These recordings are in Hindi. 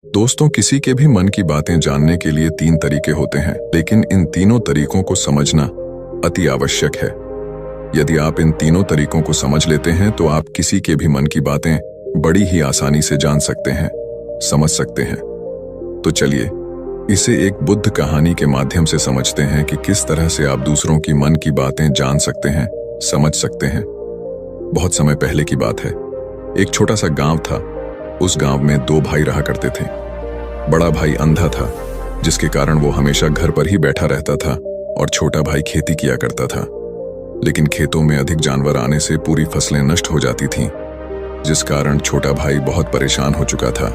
दोस्तों, किसी के भी मन की बातें जानने के लिए तीन तरीके होते हैं, लेकिन इन तीनों तरीकों को समझना अति आवश्यक है। यदि आप इन तीनों तरीकों को समझ लेते हैं तो आप किसी के भी मन की बातें बड़ी ही आसानी से जान सकते हैं, समझ सकते हैं। तो चलिए इसे एक बुद्ध कहानी के माध्यम से समझते हैं कि किस तरह से आप दूसरों की मन की बातें जान सकते हैं, समझ सकते हैं। बहुत समय पहले की बात है। एक छोटा सा गांव था। उस गांव में दो भाई रहा करते थे। बड़ा भाई अंधा था, जिसके कारण वो हमेशा घर पर ही बैठा रहता था, और छोटा भाई खेती किया करता था। लेकिन खेतों में अधिक जानवर आने से पूरी फसलें नष्ट हो जाती थीं, जिस कारण छोटा भाई बहुत परेशान हो चुका था।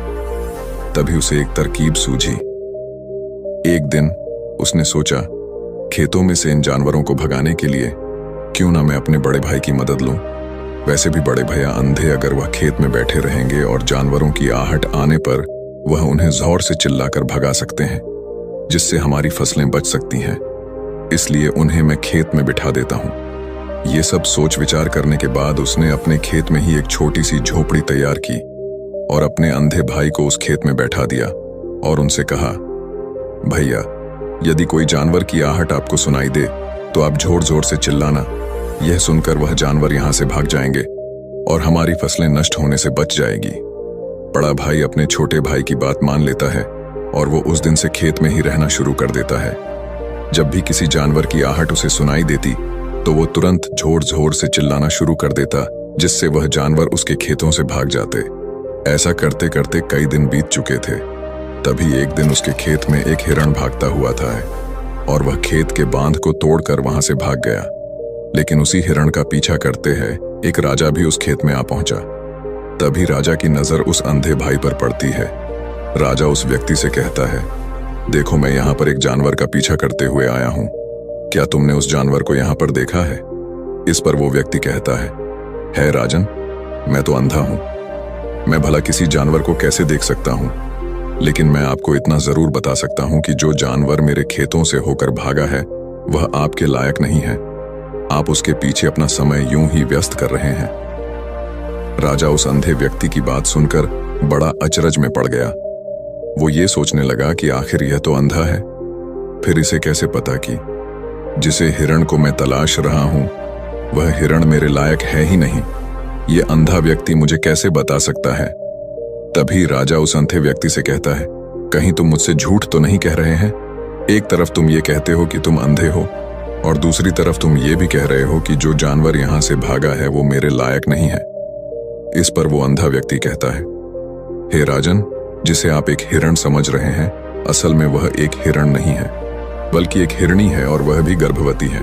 तभी उसे एक तरकीब सूझी। एक दिन उसने सोचा, खेतों में से इन जानवरों को भगाने के लिए क्यों ना मैं अपने बड़े भाई की मदद लूं। वैसे भी बड़े भैया अंधे, अगर वह खेत में बैठे रहेंगे और जानवरों की आहट आने पर वह उन्हें जोर से चिल्लाकर भगा सकते हैं, जिससे हमारी फसलें बच सकती हैं। इसलिए उन्हें मैं खेत में बिठा देता हूं। ये सब सोच विचार करने के बाद उसने अपने खेत में ही एक छोटी सी झोपड़ी तैयार की और अपने अंधे भाई को उस खेत में बैठा दिया और उनसे कहा, भैया, यदि कोई जानवर की आहट आपको सुनाई दे तो आप जोर जोर से चिल्लाना। यह सुनकर वह जानवर यहां से भाग जाएंगे और हमारी फसलें नष्ट होने से बच जाएगी। बड़ा भाई अपने छोटे भाई की बात मान लेता है और वो उस दिन से खेत में ही रहना शुरू कर देता है। जब भी किसी जानवर की आहट उसे सुनाई देती तो वो तुरंत जोर जोर से चिल्लाना शुरू कर देता, जिससे वह जानवर उसके खेतों से भाग जाते। ऐसा करते करते कई दिन बीत चुके थे। तभी एक दिन उसके खेत में एक हिरण भागता हुआ था और वह खेत के बांध को तोड़कर वहां से भाग गया। लेकिन उसी हिरण का पीछा करते हैं एक राजा भी उस खेत में आ पहुंचा। तभी राजा की नजर उस अंधे भाई पर पड़ती है। राजा उस व्यक्ति से कहता है, देखो, मैं यहाँ पर एक जानवर का पीछा करते हुए आया हूँ। क्या तुमने उस जानवर को यहाँ पर देखा है? इस पर वो व्यक्ति कहता है राजन, मैं तो अंधा हूँ। मैं भला किसी जानवर को कैसे देख सकता हूँ? लेकिन मैं आपको इतना जरूर बता सकता हूँ कि जो जानवर मेरे खेतों से होकर भागा है वह आपके लायक नहीं है। आप उसके पीछे अपना समय यूं ही व्यस्त कर रहे हैं। राजा उस अंधे व्यक्ति की बात सुनकर बड़ा अचरज में पड़ गया। वो ये सोचने लगा कि आखिर यह तो अंधा है, फिर इसे कैसे पता कि जिसे हिरण को मैं तलाश रहा हूं वह हिरण मेरे लायक है ही नहीं। ये अंधा व्यक्ति मुझे कैसे बता सकता है? तभी राजा उस अंधे व्यक्ति से कहता है, कहीं तुम मुझसे झूठ तो नहीं कह रहे हैं? एक तरफ तुम ये कहते हो कि तुम अंधे हो और दूसरी तरफ तुम ये भी कह रहे हो कि जो जानवर यहां से भागा है वो मेरे लायक नहीं है। इस पर वो अंधा व्यक्ति कहता है, हे राजन, जिसे आप एक हिरण समझ रहे हैं, असल में वह एक हिरण नहीं है, बल्कि एक हिरणी है और वह भी गर्भवती है।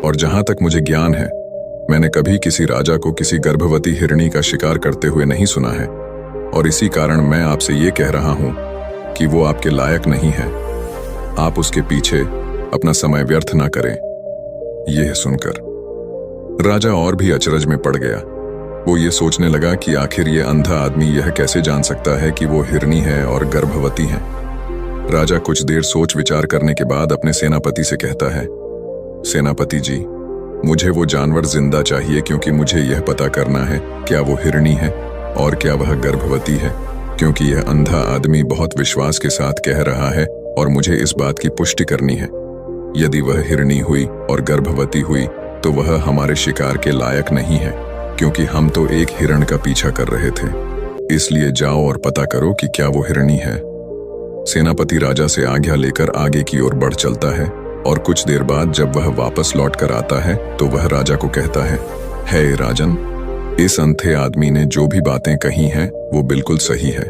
और जहां तक मुझे ज्ञान है, मैंने कभी किसी राजा को किसी गर्भवती हिरणी का शिकार करते हुए नहीं सुना है, और इसी कारण मैं आपसे ये कह रहा हूं कि वो आपके लायक नहीं है। आप उसके पीछे अपना समय व्यर्थ ना करें। यह सुनकर राजा और भी अचरज में पड़ गया। वो ये सोचने लगा कि आखिर ये अंधा आदमी यह कैसे जान सकता है कि वो हिरणी है और गर्भवती है। राजा कुछ देर सोच विचार करने के बाद अपने सेनापति से कहता है, सेनापति जी, मुझे वो जानवर जिंदा चाहिए, क्योंकि मुझे यह पता करना है क्या वो हिरणी है और क्या वह गर्भवती है, क्योंकि यह अंधा आदमी बहुत विश्वास के साथ कह रहा है और मुझे इस बात की पुष्टि करनी है। यदि वह हिरणी हुई और गर्भवती हुई तो वह हमारे शिकार के लायक नहीं है, क्योंकि हम तो एक हिरण का पीछा कर रहे थे। इसलिए जाओ और पता करो कि क्या वो हिरणी है। सेनापति राजा से आज्ञा लेकर आगे की ओर बढ़ चलता है और कुछ देर बाद जब वह वापस लौट कर आता है तो वह राजा को कहता है, हे राजन, इस अंधे आदमी ने जो भी बातें कही हैं वो बिल्कुल सही है।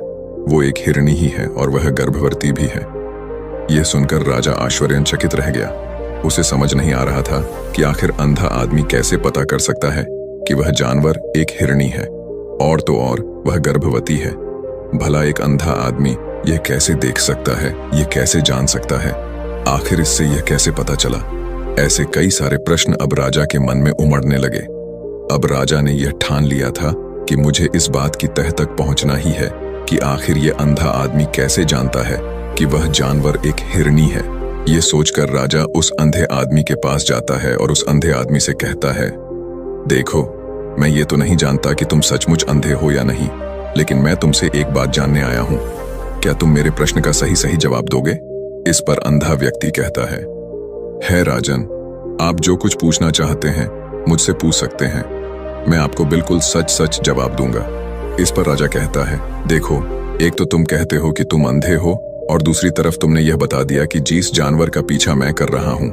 वो एक हिरणी ही है और वह गर्भवती भी है। यह सुनकर राजा आश्चर्यचकित रह गया। उसे समझ नहीं आ रहा था कि आखिर अंधा आदमी कैसे पता कर सकता है कि वह जानवर एक हिरणी है, और तो और वह गर्भवती है। भला एक अंधा आदमी यह कैसे देख सकता है, यह कैसे जान सकता है? आखिर इससे यह कैसे पता चला? ऐसे कई सारे प्रश्न अब राजा के मन में उमड़ने लगे। अब राजा ने यह ठान लिया था कि मुझे इस बात की तह तक पहुंचना ही है कि आखिर यह अंधा आदमी कैसे जानता है कि वह जानवर एक हिरणी है। यह सोचकर राजा उस अंधे आदमी के पास जाता है और उस अंधे आदमी से कहता है, देखो, मैं ये तो नहीं जानता कि तुम सचमुच अंधे हो या नहीं, लेकिन मैं तुमसे एक बात जानने आया हूं। क्या तुम मेरे प्रश्न का सही सही जवाब दोगे? इस पर अंधा व्यक्ति कहता है राजन, आप जो कुछ पूछना चाहते हैं मुझसे पूछ सकते हैं, मैं आपको बिल्कुल सच सच जवाब दूंगा। इस पर राजा कहता है, देखो, एक तो तुम कहते हो कि तुम अंधे हो और दूसरी तरफ तुमने यह बता दिया कि जिस जानवर का पीछा मैं कर रहा हूं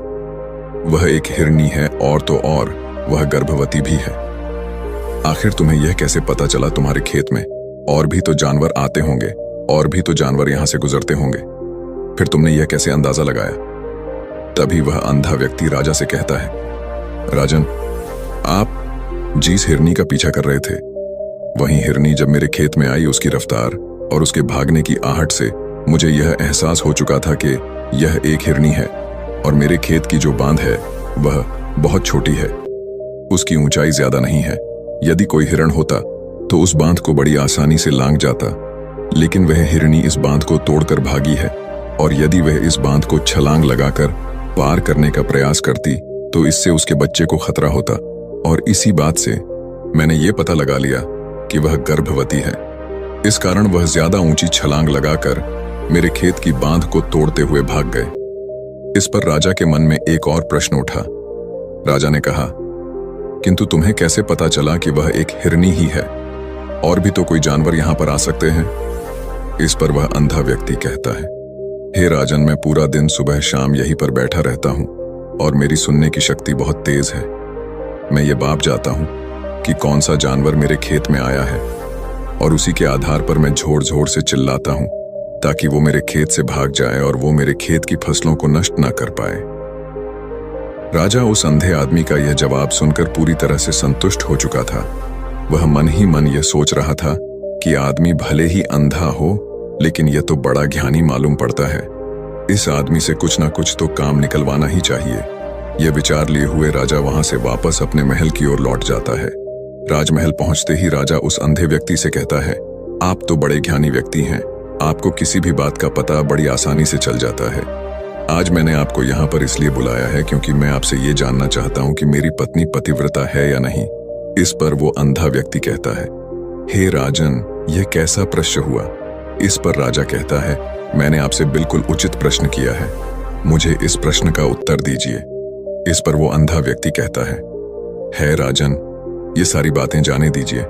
वह एक हिरनी है, और तो और वह गर्भवती भी है। आखिर तुम्हें यह कैसे पता चला? तुम्हारे खेत में और भी तो जानवर आते होंगे, और भी तो जानवर यहां से गुजरते होंगे, फिर तुमने यह कैसे अंदाजा लगाया? तभी वह अंधा व्यक्ति राजा से कहता है, राजन, आप जिस हिरनी का पीछा कर रहे थे वही हिरनी जब मेरे खेत में आई, उसकी रफ्तार और उसके भागने की आहट से मुझे यह एहसास हो चुका था कि यह एक हिरनी है, और मेरे खेत की जो बांध है वह बहुत छोटी है, उसकी ऊंचाई ज्यादा नहीं है। यदि कोई हिरण होता तो उस बांध को बड़ी आसानी से लांघ जाता, लेकिन वह हिरनी इस बांध को तोड़कर भागी है, और यदि वह इस बांध को छलांग लगाकर पार करने का प्रयास करती तो इससे उसके बच्चे को खतरा होता, और इसी बात से मैंने ये पता लगा लिया कि वह गर्भवती है। इस कारण वह ज्यादा ऊंची छलांग लगाकर मेरे खेत की बांध को तोड़ते हुए भाग गए। इस पर राजा के मन में एक और प्रश्न उठा। राजा ने कहा, किंतु तुम्हें कैसे पता चला कि वह एक हिरनी ही है? और भी तो कोई जानवर यहां पर आ सकते हैं। इस पर वह अंधा व्यक्ति कहता है, हे राजन, मैं पूरा दिन सुबह शाम यहीं पर बैठा रहता हूं और मेरी सुनने की शक्ति बहुत तेज है। मैं ये भाप जाता हूं कि कौन सा जानवर मेरे खेत में आया है, और उसी के आधार पर मैं जोर जोर से चिल्लाता हूं ताकि वो मेरे खेत से भाग जाए और वो मेरे खेत की फसलों को नष्ट ना कर पाए। राजा उस अंधे आदमी का यह जवाब सुनकर पूरी तरह से संतुष्ट हो चुका था। वह मन ही मन यह सोच रहा था कि आदमी भले ही अंधा हो, लेकिन यह तो बड़ा ज्ञानी मालूम पड़ता है। इस आदमी से कुछ ना कुछ तो काम निकलवाना ही चाहिए। यह विचार लिए हुए राजा वहां से वापस अपने महल की ओर लौट जाता है। राजमहल पहुंचते ही राजा उस अंधे व्यक्ति से कहता है, आप तो बड़े ज्ञानी व्यक्ति हैं, आपको किसी भी बात का पता बड़ी आसानी से चल जाता है। आज मैंने आपको यहाँ पर इसलिए बुलाया है क्योंकि मैं आपसे ये जानना चाहता हूँ कि मेरी पत्नी पतिव्रता है या नहीं। इस पर वो अंधा व्यक्ति कहता है, हे राजन, यह कैसा प्रश्न हुआ? इस पर राजा कहता है, मैंने आपसे बिल्कुल उचित प्रश्न किया है, मुझे इस प्रश्न का उत्तर दीजिए। इस पर वो अंधा व्यक्ति कहता है राजन, ये सारी बातें जाने दीजिए।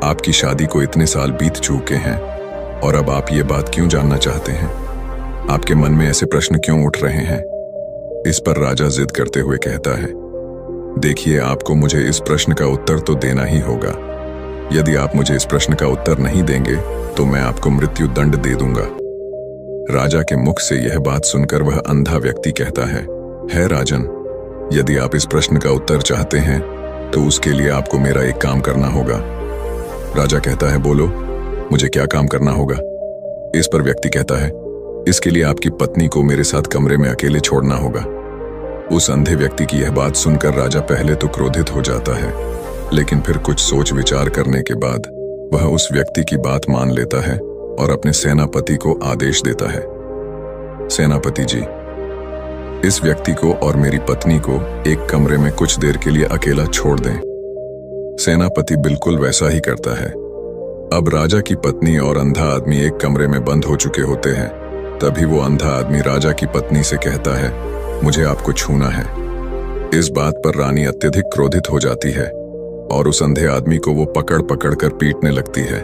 आपकी शादी को इतने साल बीत चुके हैं और अब आप ये बात क्यों जानना चाहते हैं? आपके मन में ऐसे प्रश्न क्यों उठ रहे हैं? इस पर राजा जिद करते हुए कहता है, देखिए, आपको मुझे इस प्रश्न का उत्तर तो देना ही होगा। यदि आप मुझे इस प्रश्न का उत्तर नहीं देंगे तो मैं आपको मृत्यु दंड दे दूंगा। राजा के मुख से यह बात सुनकर वह अंधा व्यक्ति कहता है राजन, यदि आप इस प्रश्न का उत्तर चाहते हैं तो उसके लिए आपको मेरा एक काम करना होगा। राजा कहता है, बोलो, मुझे क्या काम करना होगा? इस पर व्यक्ति कहता है, इसके लिए आपकी पत्नी को मेरे साथ कमरे में अकेले छोड़ना होगा। उस अंधे व्यक्ति की यह बात सुनकर राजा पहले तो क्रोधित हो जाता है, लेकिन फिर कुछ सोच विचार करने के बाद वह उस व्यक्ति की बात मान लेता है और अपने सेनापति को आदेश देता है, सेनापति जी, इस व्यक्ति को और मेरी पत्नी को एक कमरे में कुछ देर के लिए अकेला छोड़ दें। सेनापति बिल्कुल वैसा ही करता है। अब राजा की पत्नी और अंधा आदमी एक कमरे में बंद हो चुके होते हैं। तभी वो अंधा आदमी राजा की पत्नी से कहता है, मुझे आपको छूना है। इस बात पर रानी अत्यधिक क्रोधित हो जाती है और उस अंधे आदमी को वो पकड़ पकड़ कर पीटने लगती है,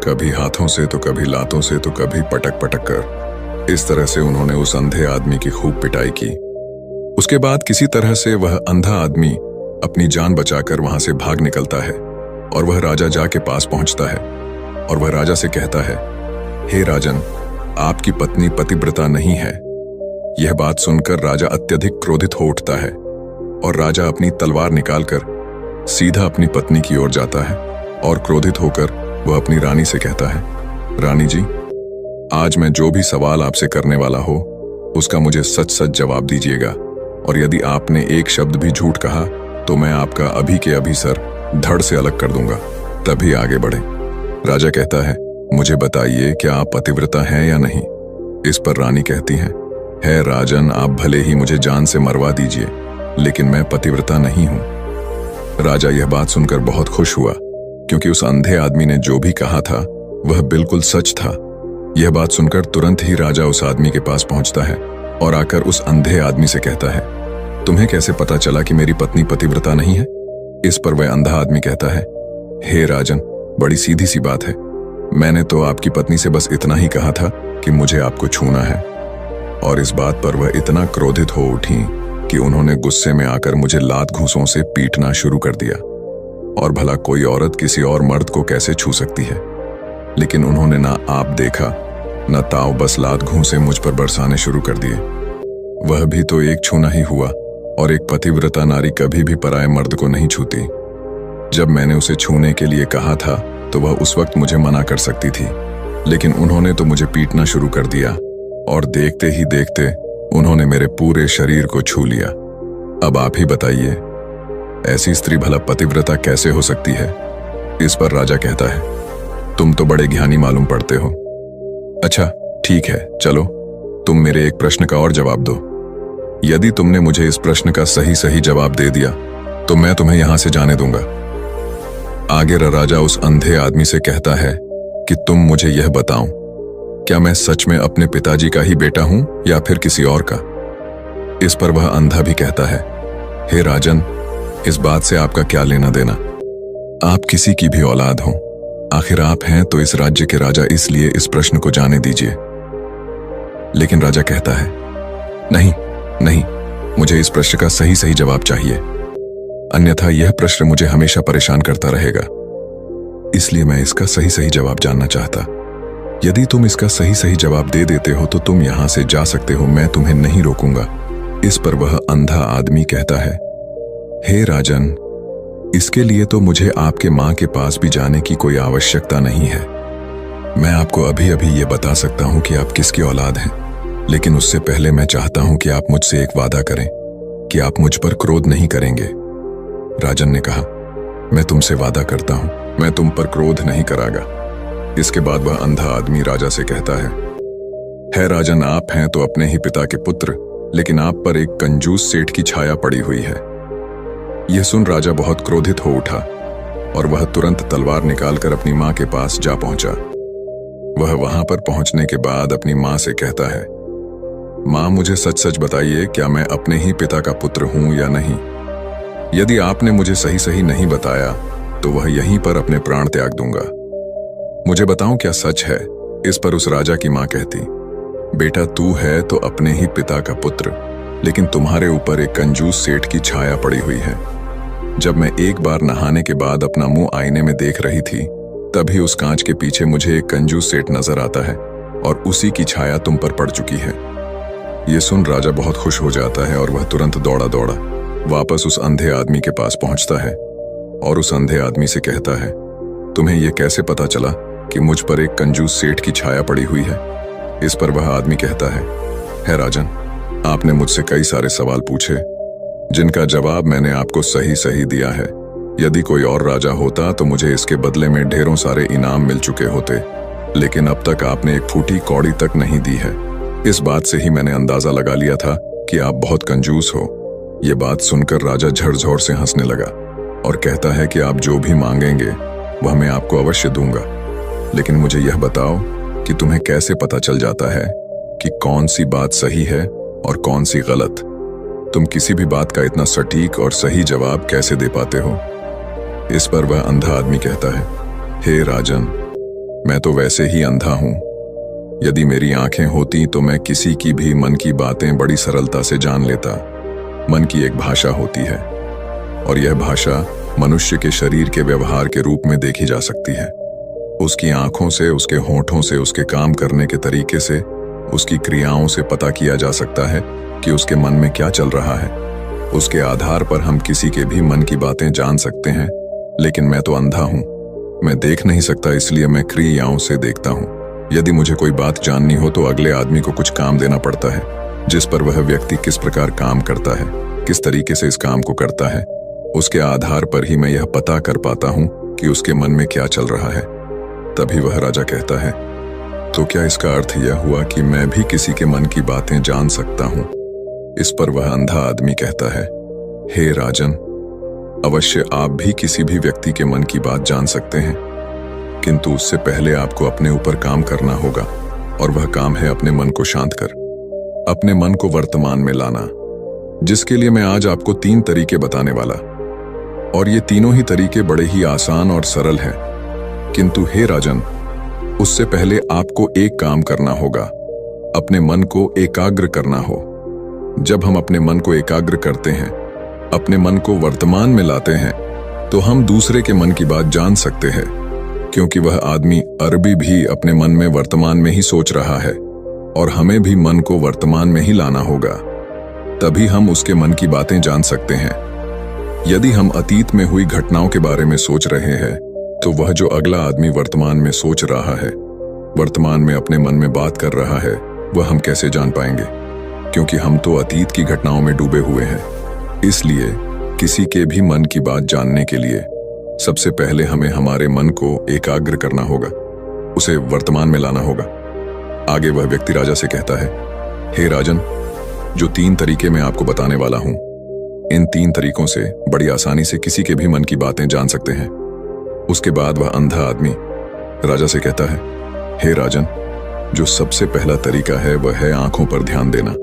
कभी हाथों से तो कभी लातों से तो कभी पटक पटक कर। इस तरह से उन्होंने उस अंधे आदमी की खूब पिटाई की। उसके बाद किसी तरह से वह अंधा आदमी अपनी जान बचाकर वहां से भाग निकलता है और वह राजा जा के पास पहुंचता है और वह राजा से कहता है, हे राजन, आपकी पत्नी पतिव्रता नहीं है। यह बात सुनकर राजा अत्यधिक क्रोधित हो उठता है और राजा अपनी तलवार निकालकर सीधा अपनी पत्नी की ओर जाता है और क्रोधित होकर वह अपनी रानी से कहता है, रानी जी, आज मैं जो भी सवाल आपसे करने वाला हो उसका मुझे सच सच जवाब दीजिएगा, और यदि आपने एक शब्द भी झूठ कहा तो मैं आपका अभी के अभी सर धड़ से अलग कर दूंगा, तभी आगे बढ़े। राजा कहता है, मुझे बताइए, क्या आप पतिव्रता हैं या नहीं? इस पर रानी कहती है राजन, आप भले ही मुझे जान से मरवा दीजिए, लेकिन मैं पतिव्रता नहीं हूं। राजा यह बात सुनकर बहुत खुश हुआ, क्योंकि उस अंधे आदमी ने जो भी कहा था वह बिल्कुल सच था। यह बात सुनकर तुरंत ही राजा उस आदमी के पास पहुंचता है और आकर उस अंधे आदमी से कहता है, तुम्हें कैसे पता चला कि मेरी पत्नी पतिव्रता नहीं है? इस पर वह अंधा आदमी कहता है, हे राजन, बड़ी सीधी सी बात है। मैंने तो आपकी पत्नी से बस इतना ही कहा था कि मुझे आपको छूना है। और इस बात पर वह इतना क्रोधित हो उठी कि उन्होंने गुस्से में आकर मुझे लात घूंसों से पीटना शुरू कर दिया। और भला कोई औरत किसी और मर्द को कैसे छू सकती है? लेकिन उन्होंने ना आप देखा न ताव, बस लात घूंसे मुझ पर बरसाने शुरू कर दिए। वह भी तो एक छूना ही हुआ, और एक पतिव्रता नारी कभी भी पराये मर्द को नहीं छूती। जब मैंने उसे छूने के लिए कहा था तो वह उस वक्त मुझे मना कर सकती थी, लेकिन उन्होंने तो मुझे पीटना शुरू कर दिया और देखते ही देखते उन्होंने मेरे पूरे शरीर को छू लिया। अब आप ही बताइए, ऐसी स्त्री भला पतिव्रता कैसे हो सकती है? इस पर राजा कहता है, तुम तो बड़े ज्ञानी मालूम पड़ते हो। अच्छा ठीक है, चलो तुम मेरे एक प्रश्न का और जवाब दो। यदि तुमने मुझे इस प्रश्न का सही सही जवाब दे दिया तो मैं तुम्हें यहां से जाने दूंगा। आगे राजा उस अंधे आदमी से कहता है कि तुम मुझे यह बताओ, क्या मैं सच में अपने पिताजी का ही बेटा हूं या फिर किसी और का? इस पर वह अंधा भी कहता है, हे राजन, इस बात से आपका क्या लेना देना? आप किसी की भी औलाद हो, आखिर आप हैं तो इस राज्य के राजा, इसलिए इस प्रश्न को जाने दीजिए। लेकिन राजा कहता है, नहीं नहीं, मुझे इस प्रश्न का सही सही जवाब चाहिए, अन्यथा यह प्रश्न मुझे हमेशा परेशान करता रहेगा। इसलिए मैं इसका सही सही जवाब जानना चाहता। यदि तुम इसका सही सही जवाब दे देते हो तो तुम यहां से जा सकते हो, मैं तुम्हें नहीं रोकूंगा। इस पर वह अंधा आदमी कहता है, हे राजन, इसके लिए तो मुझे आपके मां के पास भी जाने की कोई आवश्यकता नहीं है। मैं आपको अभी अभी ये बता सकता हूं कि आप किसकी औलाद हैं, लेकिन उससे पहले मैं चाहता हूं कि आप मुझसे एक वादा करें कि आप मुझ पर क्रोध नहीं करेंगे। राजन ने कहा, मैं तुमसे वादा करता हूं, मैं तुम पर क्रोध नहीं करागा। इसके बाद वह अंधा आदमी राजा से कहता है राजन, आप हैं तो अपने ही पिता के पुत्र, लेकिन आप पर एक कंजूस सेठ की छाया पड़ी हुई है। यह सुन राजा बहुत क्रोधित हो उठा और वह तुरंत तलवार निकालकर अपनी मां के पास जा पहुंचा। वह वहां पर पहुंचने के बाद अपनी मां से कहता है, मां, मुझे सच सच बताइए, क्या मैं अपने ही पिता का पुत्र हूं या नहीं? यदि आपने मुझे सही सही नहीं बताया तो वह यहीं पर अपने प्राण त्याग दूंगा। मुझे बताओ, क्या सच है? इस पर उस राजा की मां कहती, बेटा, तू है तो अपने ही पिता का पुत्र, लेकिन तुम्हारे ऊपर एक कंजूस सेठ की छाया पड़ी हुई है। जब मैं एक बार नहाने के बाद अपना मुंह आईने में देख रही थी, तभी उस कांच के पीछे मुझे एक कंजूस सेठ नजर आता है और उसी की छाया तुम पर पड़ चुकी है। ये सुन राजा बहुत खुश हो जाता है और वह तुरंत दौड़ा दौड़ा वापस उस अंधे आदमी के पास पहुंचता है और उस अंधे आदमी से कहता है, तुम्हें यह कैसे पता चला कि मुझ पर एक कंजूस सेठ की छाया पड़ी हुई है? इस पर वह आदमी कहता है राजन, आपने मुझसे कई सारे सवाल पूछे जिनका जवाब मैंने आपको सही सही दिया है। यदि कोई और राजा होता तो मुझे इसके बदले में ढेरों सारे इनाम मिल चुके होते, लेकिन अब तक आपने एक फूटी कौड़ी तक नहीं दी है। इस बात से ही मैंने अंदाजा लगा लिया था कि आप बहुत कंजूस हो। ये बात सुनकर राजा झकझोर से हंसने लगा और कहता है कि आप जो भी मांगेंगे वह मैं आपको अवश्य दूंगा, लेकिन मुझे यह बताओ कि तुम्हें कैसे पता चल जाता है कि कौन सी बात सही है और कौन सी गलत? तुम किसी भी बात का इतना सटीक और सही जवाब कैसे दे पाते हो? इस पर वह अंधा आदमी कहता है, हे राजन, मैं तो वैसे ही अंधा हूं। यदि मेरी आंखें होती तो मैं किसी की भी मन की बातें बड़ी सरलता से जान लेता। मन की एक भाषा होती है और यह भाषा मनुष्य के शरीर के व्यवहार के रूप में देखी जा सकती है। उसकी आंखों से, उसके होठों से, उसके काम करने के तरीके से, उसकी क्रियाओं से पता किया जा सकता है कि उसके मन में क्या चल रहा है। उसके आधार पर हम किसी के भी मन की बातें जान सकते हैं, लेकिन मैं तो अंधा हूं, मैं देख नहीं सकता, इसलिए मैं क्रियाओं से देखता हूं। यदि मुझे कोई बात जाननी हो तो अगले आदमी को कुछ काम देना पड़ता है, जिस पर वह व्यक्ति किस प्रकार काम करता है, किस तरीके से इस काम को करता है, उसके आधार पर ही मैं यह पता कर पाता हूं कि उसके मन में क्या चल रहा है। तभी वह राजा कहता है, तो क्या इसका अर्थ यह हुआ कि मैं भी किसी के मन की बातें जान सकता हूं? इस पर वह अंधा आदमी कहता है, हे राजन, अवश्य आप भी किसी भी व्यक्ति के मन की बात जान सकते हैं, किंतु उससे पहले आपको अपने ऊपर काम करना होगा। और वह काम है अपने मन को शांत कर, अपने मन को वर्तमान में लाना, जिसके लिए मैं आज आपको 3 तरीके बताने वाला। और ये तीनों ही तरीके बड़े ही आसान और सरल हैं। किंतु हे राजन, उससे पहले आपको एक काम करना होगा, अपने मन को एकाग्र करना हो। जब हम अपने मन को एकाग्र करते हैं, अपने मन को वर्तमान में लाते हैं, तो हम दूसरे के मन की बात जान सकते हैं, क्योंकि वह आदमी अरबी भी अपने मन में वर्तमान में ही सोच रहा है और हमें भी मन को वर्तमान में ही लाना होगा, तभी हम उसके मन की बातें जान सकते हैं। यदि हम अतीत में हुई घटनाओं के बारे में सोच रहे हैं, तो वह जो अगला आदमी वर्तमान में सोच रहा है, वर्तमान में अपने मन में बात कर रहा है, वह हम कैसे जान पाएंगे? क्योंकि हम तो अतीत की घटनाओं में डूबे हुए हैं। इसलिए किसी के भी मन की बात जानने के लिए सबसे पहले हमें हमारे मन को एकाग्र करना होगा, उसे वर्तमान में लाना होगा। आगे वह व्यक्ति राजा से कहता है, हे राजन, जो 3 तरीके मैं आपको बताने वाला हूं, इन 3 तरीकों से बड़ी आसानी से किसी के भी मन की बातें जान सकते हैं। उसके बाद वह अंधा आदमी राजा से कहता है, हे राजन, जो सबसे पहला तरीका है वह है आंखों पर ध्यान देना।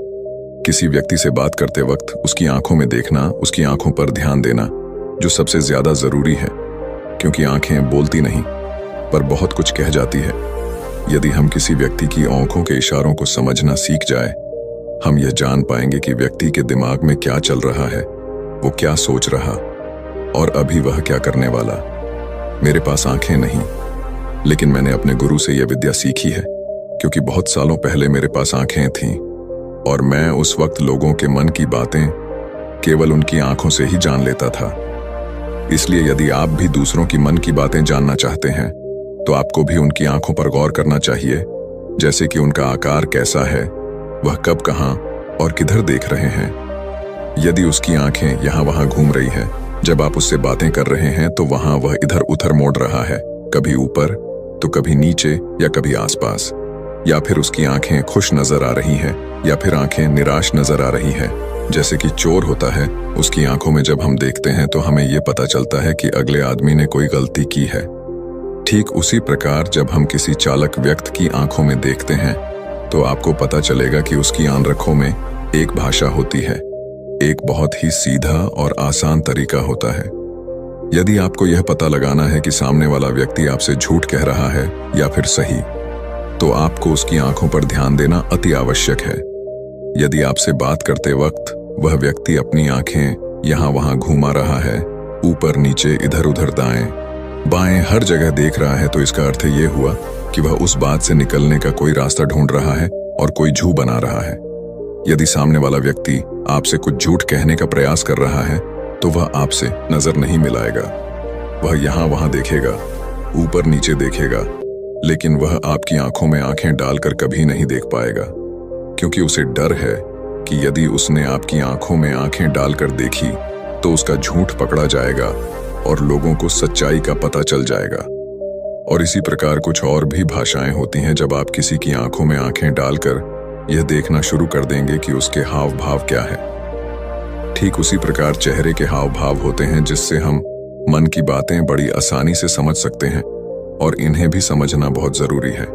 किसी व्यक्ति से बात करते वक्त उसकी आंखों में देखना, उसकी आंखों पर ध्यान देना जो सबसे ज्यादा जरूरी है, क्योंकि आंखें बोलती नहीं पर बहुत कुछ कह जाती है। यदि हम किसी व्यक्ति की आंखों के इशारों को समझना सीख जाए, हम यह जान पाएंगे कि व्यक्ति के दिमाग में क्या चल रहा है, वो क्या सोच रहा और अभी वह क्या करने वाला। मेरे पास आंखें नहीं, लेकिन मैंने अपने गुरु से यह विद्या सीखी है, क्योंकि बहुत सालों पहले मेरे पास आंखें थीं और मैं उस वक्त लोगों के मन की बातें केवल उनकी आंखों से ही जान लेता था। इसलिए यदि आप भी दूसरों की मन की बातें जानना चाहते हैं, तो आपको भी उनकी आंखों पर गौर करना चाहिए, जैसे कि उनका आकार कैसा है, वह कब, कहां और किधर देख रहे हैं। यदि उसकी आंखें यहां वहां घूम रही हैं, जब आप उससे बातें कर रहे हैं, तो वहां वह इधर उधर मोड़ रहा है, कभी ऊपर तो कभी नीचे या कभी आसपास, या फिर उसकी आंखें खुश नजर आ रही हैं या फिर आंखें निराश नजर आ रही हैं। जैसे कि चोर होता है, उसकी आंखों में जब हम देखते हैं तो हमें यह पता चलता है कि अगले आदमी ने कोई गलती की है। ठीक उसी प्रकार जब हम किसी चालाक व्यक्ति की आंखों में देखते हैं, तो आपको पता चलेगा कि उसकी आंखों में एक भाषा होती है, एक बहुत ही सीधा और आसान तरीका होता है। यदि आपको यह पता लगाना है कि सामने वाला व्यक्ति आपसे झूठ कह रहा है या फिर सही, तो आपको उसकी आंखों पर ध्यान देना अति आवश्यक है। यदि आपसे बात करते वक्त वह व्यक्ति अपनी आंखें यहां वहां घुमा रहा है, ऊपर नीचे इधर उधर दाएं बाएं हर जगह देख रहा है, तो इसका अर्थ ये हुआ कि वह उस बात से निकलने का कोई रास्ता ढूंढ रहा है और कोई झूठ बना रहा है। यदि सामने वाला व्यक्ति आपसे कुछ झूठ कहने का प्रयास कर रहा है, तो वह आपसे नजर नहीं मिलाएगा। वह यहां वहां देखेगा, ऊपर नीचे देखेगा, लेकिन वह आपकी आंखों में आंखें डालकर कभी नहीं देख पाएगा, क्योंकि उसे डर है कि यदि उसने आपकी आंखों में आंखें डालकर देखी तो उसका झूठ पकड़ा जाएगा और लोगों को सच्चाई का पता चल जाएगा। और इसी प्रकार कुछ और भी भाषाएं होती हैं। जब आप किसी की आंखों में आंखें डालकर यह देखना शुरू कर देंगे कि उसके हाव भाव क्या है, ठीक उसी प्रकार चेहरे के हाव भाव होते हैं, जिससे हम मन की बातें बड़ी आसानी से समझ सकते हैं, और इन्हें भी समझना बहुत जरूरी है।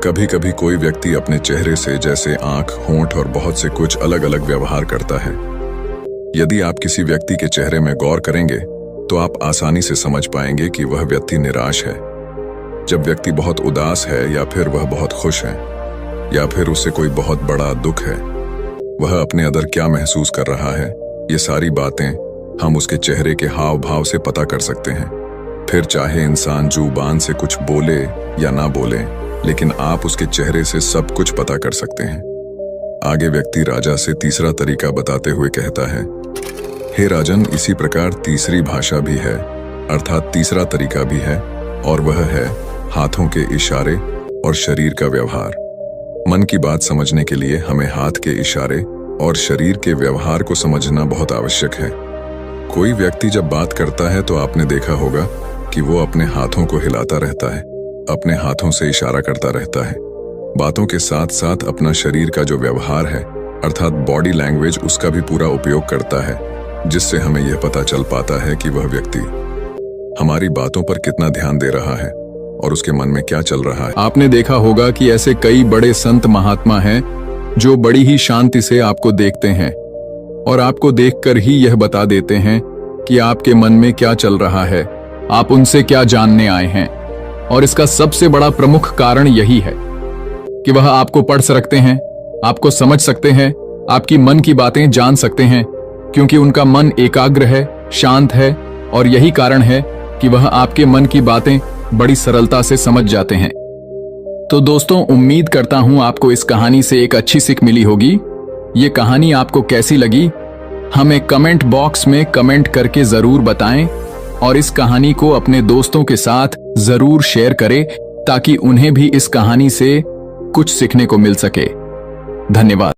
कभी कभी कोई व्यक्ति अपने चेहरे से, जैसे आंख, होंठ और बहुत से कुछ अलग अलग व्यवहार करता है। यदि आप किसी व्यक्ति के चेहरे में गौर करेंगे, तो आप आसानी से समझ पाएंगे कि वह व्यक्ति निराश है। जब व्यक्ति बहुत उदास है, या फिर वह बहुत खुश है, या फिर उससे कोई बहुत बड़ा दुख है, वह अपने अंदर क्या महसूस कर रहा है, ये सारी बातें हम उसके चेहरे के हाव भाव से पता कर सकते हैं। फिर चाहे इंसान जुबान से कुछ बोले या ना बोले, लेकिन आप उसके चेहरे से सब कुछ पता कर सकते हैं। आगे व्यक्ति राजा से तीसरा तरीका बताते हुए कहता है, हे राजन, इसी प्रकार तीसरी भाषा भी है, अर्थात तीसरा तरीका भी है, और वह है हाथों के इशारे और शरीर का व्यवहार। मन की बात समझने के लिए हमें हाथ के इशारे और शरीर के व्यवहार को समझना बहुत आवश्यक है। कोई व्यक्ति जब बात करता है, तो आपने देखा होगा कि वो अपने हाथों को हिलाता रहता है, अपने हाथों से इशारा करता रहता है। बातों के साथ साथ अपना शरीर का जो व्यवहार है, अर्थात बॉडी लैंग्वेज, उसका भी पूरा उपयोग करता है, जिससे हमें यह पता चल पाता है कि वह व्यक्ति हमारी बातों पर कितना ध्यान दे रहा है। और उसके मन में क्या चल रहा है। आपने देखा होगा कि ऐसे कई बड़े संत महात्मा हैं जो बड़ी ही शांति से आपको देखते हैं और आपको देखकर ही यह बता देते हैं कि आपके मन में क्या चल रहा है, आप उनसे क्या जानने आए हैं। और इसका सबसे बड़ा प्रमुख कारण यही है कि वह आपको पढ़ सकते हैं, आपको समझ सकते हैं, आपकी मन की बातें जान सकते हैं, क्योंकि उनका मन एकाग्र है, शांत है, और यही कारण है कि वह आपके मन की बातें बड़ी सरलता से समझ जाते हैं। तो दोस्तों, उम्मीद करता हूं आपको इस कहानी से एक अच्छी सीख मिली होगी। ये कहानी आपको कैसी लगी हमें कमेंट बॉक्स में कमेंट करके जरूर बताएं और इस कहानी को अपने दोस्तों के साथ जरूर शेयर करें ताकि उन्हें भी इस कहानी से कुछ सीखने को मिल सके। धन्यवाद।